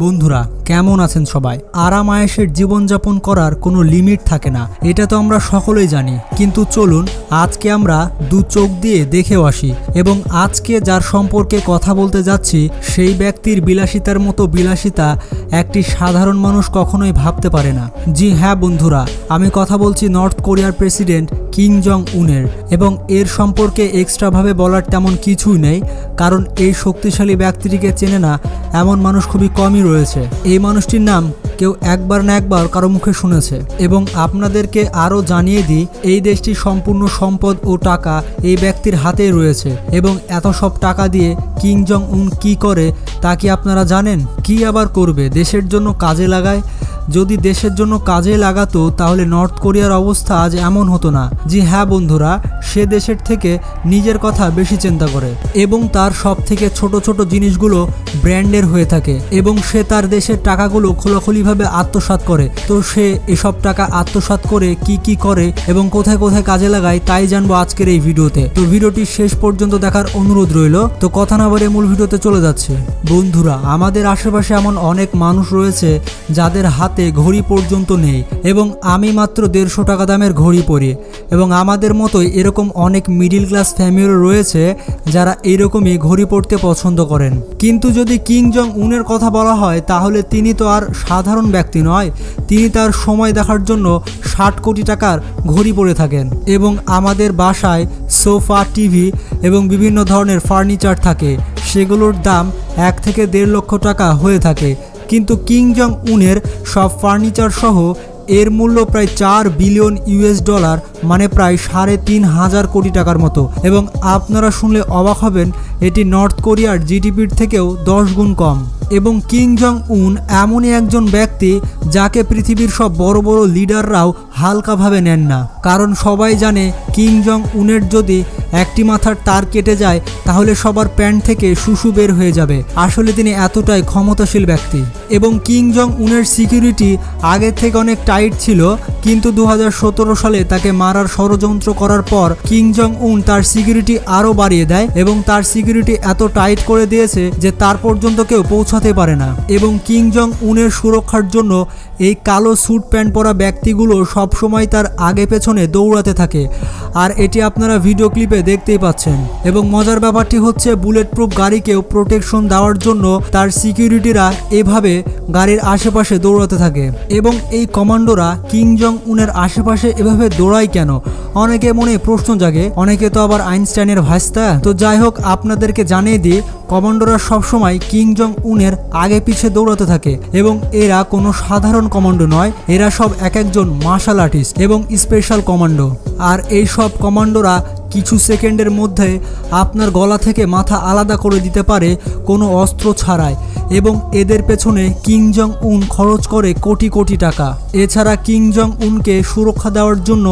বন্ধুরা কেমন আছেন সবাই। আরাম আয়েশের জীবনযাপন করার কোনো লিমিট থাকে না, এটা তো আমরা সকলেই জানি। কিন্তু চলুন আজকে আমরা দু চোখ দিয়ে দেখেও আসি এবং আজকে যার সম্পর্কে কথা বলতে যাচ্ছি সেই ব্যক্তির বিলাসিতার মতো বিলাসিতা একটি সাধারণ মানুষ কখনোই ভাবতে পারে না। জি হ্যাঁ বন্ধুরা, আমি কথা বলছি নর্থ কোরিয়ার প্রেসিডেন্ট কিম জং উনের। এবং এর সম্পর্কে এক্সট্রাভাবে বলার তেমন কিছুই নেই, কারণ এই শক্তিশালী ব্যক্তিটিকে চেনে না এমন মানুষ খুবই কমই রয়েছে। এই মানুষটির নাম কেউ একবার না একবার কারো মুখে শুনেছে। এবং আপনাদেরকে আরও জানিয়ে দিই, এই দেশটির সম্পূর্ণ সম্পদ ও টাকা এই ব্যক্তির হাতেই রয়েছে। এবং এত সব টাকা দিয়ে কিম জং উন কী করে তা কি আপনারা জানেন? কি আবার করবে, দেশের জন্য কাজে লাগায়। যদি দেশের জন্য কাজে লাগাতো তাহলে নর্থ কোরিয়ার অবস্থা আজ এমন হতো না। জি হ্যাঁ বন্ধুরা, সে দেশের থেকে নিজের কথা বেশি চিন্তা করে এবং তার সব থেকে ছোট ছোট জিনিসগুলো ব্র্যান্ডের হয়ে থাকে এবং সে তার দেশের টাকাগুলো খোলাখুলিভাবে আত্মসাৎ করে। তো সে এসব টাকা আত্মসাৎ করে কি করে এবং কোথায় কোথায় কাজে লাগায় তাই জানবো আজকের এই ভিডিওতে। তো ভিডিওটি শেষ পর্যন্ত দেখার অনুরোধ রইল। তো কথা না বলে মূল ভিডিওতে চলে যাচ্ছে। বন্ধুরা, আমাদের আশেপাশে এমন অনেক মানুষ রয়েছে যাদের হাতে ঘড়ি পর্যন্ত নেই এবং আমি মাত্র 150 টাকা দামের ঘড়ি পরি। এবং আমাদের মতোই এরকম অনেক মিডিল ক্লাস ফ্যামিলি রয়েছে যারা এরকমই ঘড়ি পরতে পছন্দ করেন। কিন্তু যদি কিম জং উনের কথা বলা হয় তাহলে তিনি তো আর সাধারণ ব্যক্তি নয়, তিনি তার সময় দেখার জন্য 60 কোটি টাকার ঘড়ি পরে থাকেন। এবং আমাদের বাসায় সোফা, টিভি এবং বিভিন্ন ধরনের ফার্নিচার থাকে, সেগুলোর দাম 1 থেকে 1.5 লক্ষ টাকা হয়ে থাকে। কিন্তু কিম জং উনের সব ফার্নিচার সহ এর মূল্য প্রায় 4 বিলিয়ন ইউএস ডলার, মানে প্রায় 3,500 কোটি টাকার মতো। এবং আপনারা শুনলে অবাক হবেন, এটি নর্থ কোরিয়ার জিডিপির থেকেও 10 গুণ কম। এবং কিম জং উন এমনই একজন ব্যক্তি যাকে পৃথিবীর সব বড় বড় লিডাররাও হালকাভাবে নেন না, কারণ সবাই জানে কিম জং উনের যদি একটি মাথার তার কেটে যায় তাহলে সবার প্যান্ট থেকে শুশু বের হয়ে যাবে। আসলে তিনি এতটাই ক্ষমতাশীল ব্যক্তি। এবং কিম জং উনের সিকিউরিটি আগের থেকে অনেক টাইট ছিল, কিন্তু 2017 সালে তাকে মারার ষড়যন্ত্র করার পর কিম জং উন তার সিকিউরিটি আরও বাড়িয়ে দেয় এবং তার সিকিউরিটি এত টাইট করে দিয়েছে যে তার পর্যন্ত কেউ পৌঁছাতে পারে না। এবং কিম জং উনের সুরক্ষার জন্য এই কালো স্যুট প্যান্ট পরা ব্যক্তিগুলো সবসময় তার আগে পেছনে দৌড়াতে থাকে, আর এটি আপনারা ভিডিও ক্লিপে দেখতেই পাচ্ছেন। এবং মজার ব্যাপারটি হচ্ছে, বুলেট প্রুফ গাড়িকেও প্রোটেকশন দেওয়ার জন্য তার সিকিউরিটিরা এভাবে গাড়ির আশেপাশে দৌড়াতে থাকে। এবং এই কমান্ডোরা কিম জং উনের আশেপাশে এভাবে দৌড়ায় কেন? অনেকে মনে প্রশ্ন জাগে, অনেকে তো আবার আইনস্টাইনের ভাস্তা। তো যাই হোক, আপনাদেরকে জানিয়ে দিই, কমান্ডোরা সবসময় কিম জং উনের আগে পিছে দৌড়াতে থাকে। এবং এরা কোনো সাধারণ কমান্ডো নয়, এরা সব এক একজন মার্শাল আর্টিস্ট এবং স্পেশাল কমান্ডো। আর এই সব কমান্ডোরা কিছু সেকেন্ডের মধ্যে আপনার গলা থেকে মাথা আলাদা করে দিতে পারে কোনো অস্ত্র ছাড়াই। এবং এদের পেছনে কিম জং উন খরচ করে কোটি কোটি টাকা। এছাড়া কিম জং উনকে সুরক্ষা দেওয়ার জন্য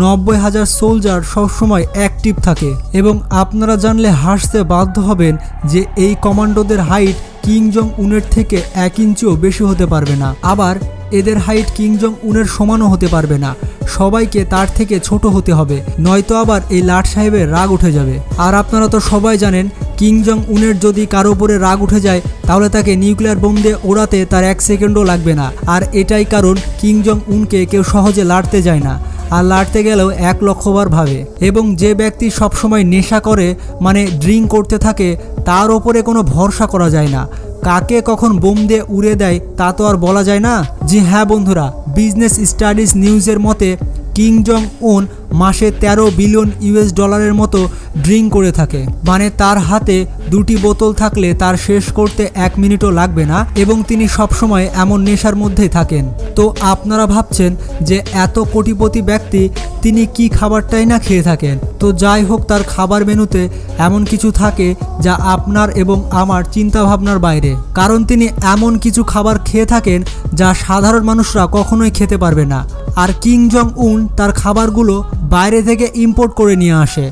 90,000 সোলজার সবসময় অ্যাক্টিভ থাকে। এবং আপনারা জানলে হাসতে বাধ্য হবেন যে এই কমান্ডোদের হাইট কিম জং উনের থেকে 1 ইঞ্চিও বেশি হতে পারবে না। আবার এদের হাইট কিম জং উনের সমানও হতে পারবে না, সবাইকে তার থেকে ছোট হতে হবে, নয়তো আবার এই লাট সাহেবের রাগ উঠে যাবে। আর আপনারা তো সবাই জানেন, কিম জং উনের যদি কারো উপরে রাগ উঠে যায় তাহলে তাকে নিউক্লিয়ার বোম দিয়ে ওড়াতে তার 1 সেকেন্ডও লাগবে না। আর এটাই কারণ কিম জং উনকে কেউ সহজে লাড়তে যায় না, আর লাড়তে গেলেও 1 লক্ষবার ভাবে। এবং যে ব্যক্তি সবসময় নেশা করে, মানে ড্রিঙ্ক করতে থাকে, তার ওপরে কোনো ভরসা করা যায় না। কাকে কখন বোম দিয়ে উড়ে দেয় তা তো আর বলা যায় না। জি হ্যাঁ বন্ধুরা, বিজনেস স্টাডিজ নিউজের মতে কিম জং উন মাসে 13 বিলিয়ন ইউএস ডলারের মতো ড্রিঙ্ক করে থাকে। মানে তার হাতে 2টি বোতল থাকলে তার শেষ করতে 1 মিনিটও লাগবে না। এবং তিনি সবসময় এমন নেশার মধ্যেই থাকেন। তো আপনারা ভাবছেন যে এত কোটিপতি ব্যক্তি তিনি কি খাবারটাই না খেয়ে থাকেন। তো যাই হোক, তার খাবার মেনুতে এমন কিছু থাকে যা আপনার এবং আমার চিন্তা ভাবনার বাইরে, কারণ তিনি এমন কিছু খাবার খেয়ে থাকেন যা সাধারণ মানুষরা কখনোই খেতে পারবে না। আর কিম জং উন তার খাবারগুলো বাইরে থেকে ইম্পোর্ট করে নিয়ে আসে,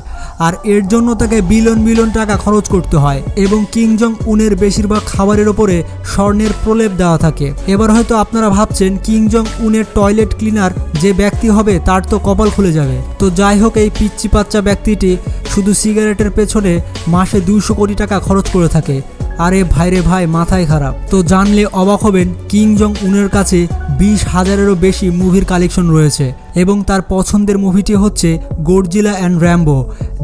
আর এর জন্য তাকে বিলিয়ন বিলিয়ন টাকা খরচ করতে হয়। এবং কিম জং উনের বেশিরভাগ খাবারের ওপরে স্বর্ণের প্রলেপ দেওয়া থাকে। এবার হয়তো আপনারা ভাবছেন, কিম জং উনের টয়লেট ক্লিনার যে ব্যক্তি হবে তার তো কপাল খুলে যাবে। তো যাই হোক, এই পিচ্চি বাচ্চা ব্যক্তিটি শুধু সিগারেটের পেছনে মাসে 200 কোটি টাকা খরচ করে থাকে। আরে ভাইরে ভাই, মাথায় খারাপ। তো জানলে অবাক হবেন, কিং জং উনের কাছে 20,000-এরও বেশি মুভির কালেকশন রয়েছে এবং তার পছন্দের মুভিটি হচ্ছে গডজিলা অ্যান্ড র্যাম্বো,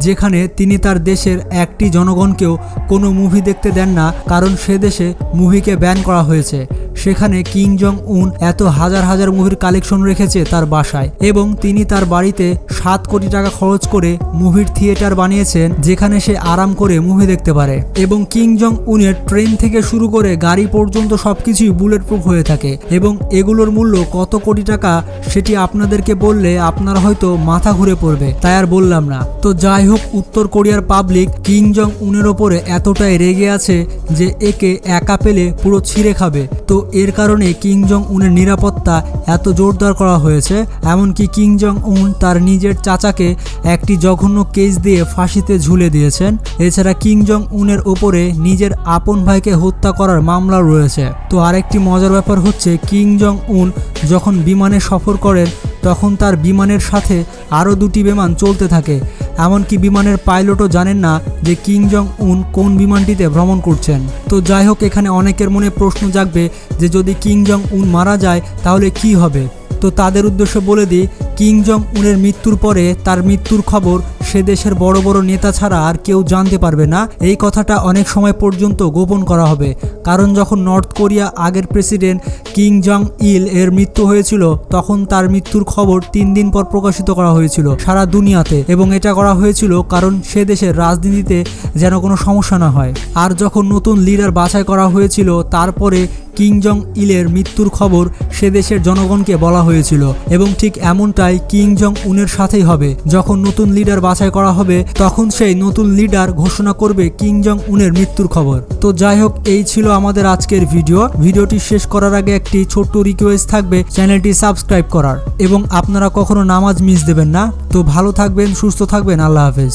যেখানে তিনি তার দেশের একটি জনগণকেও কোনো মুভি দেখতে দেন না, কারণ সে দেশে মুভিকে ব্যান করা হয়েছে। সেখানে কিং জং উন এত হাজার হাজার মুভির কালেকশন রেখেছে তার বাসায় এবং তিনি তার বাড়িতে 7 কোটি টাকা খরচ করে মুভির থিয়েটার বানিয়েছেন, যেখানে সে আরাম করে মুভি দেখতে পারে। এবং কিং জং উনের ট্রেন থেকে শুরু করে গাড়ি পর্যন্ত সবকিছুই বুলেট প্রুফ হয়ে থাকে এবং এগুলোর মূল্য কত কোটি টাকা সেটি আপনাদেরকে বললে আপনারা হয়তো মাথা ঘুরে পড়বে, তাই আর বললাম না। তো যাই হোক, উত্তর কোরিয়ার পাবলিক কিং জং উনের ওপরে এতটাই রেগে আছে যে একে একা পেলে পুরো ছিঁড়ে খাবে। তো এর কারণে কিং জং উনের নিরাপত্তা এত জোরদার করা হয়েছে, এমনকি কিং জং উন তার নিজের চাচাকে একটি জঘন্য কেস দিয়ে ফাঁসিতে ঝুলে দিয়েছেন। এছাড়া কিং জং উনের ওপরে নিজের আপন ভাইকে হত্যা করার মামলা রয়েছে। তো আরেকটি মজার ব্যাপার হচ্ছে, কিং জং উন যখন বিমানে সফর করেন তখন তার বিমানের সাথে আরও 2টি বিমান চলতে থাকে, এমনকি বিমানের পাইলটও জানেন না যে কিং জং উন কোন বিমানটিতে ভ্রমণ করছেন। তো যাই হোক, এখানে অনেকের মনে প্রশ্ন জাগবে যে যদি কিং জং উন মারা যায় তাহলে কি হবে। তো তাদের উদ্দেশ্যে বলে দিই, কিং জং উনের মৃত্যুর পরে তার মৃত্যুর খবর সে দেশের বড় বড় নেতা ছাড়া আর কেউ জানতে পারবে না। এই কথাটা অনেক সময় পর্যন্ত গোপন করা হবে, কারণ যখন নর্থ কোরিয়া আগের প্রেসিডেন্ট কিং জং ইল এর মৃত্যু হয়েছিল তখন তার মৃত্যুর খবর 3 দিন পর প্রকাশিত করা হয়েছিল সারা দুনিয়াতে, এবং এটা করা হয়েছিল কারণ সে দেশের রাজনীতিতে যেন কোনো সমস্যা না হয়। আর যখন নতুন লিডার বাছাই করা হয়েছিল তারপরে কিং জং ইলের মৃত্যুর খবর সে দেশের জনগণকে বলা হয়েছিল, এবং ঠিক এমনটাই কিং জং উনের সাথেই হবে। যখন নতুন লিডার বাছাই করা হবে তখন সেই নতুন লিডার ঘোষণা করবে কিং জং উনের মৃত্যুর খবর। তো যাই হোক, এই ছিল আমাদের আজকের ভিডিওটি শেষ করার আগে একটি ছোট্ট রিকোয়েস্ট থাকবে চ্যানেলটি সাবস্ক্রাইব করার, এবং আপনারা কখনো নামাজ মিস দেবেন না। তো ভালো থাকবেন, সুস্থ থাকবেন, আল্লাহ হাফেজ।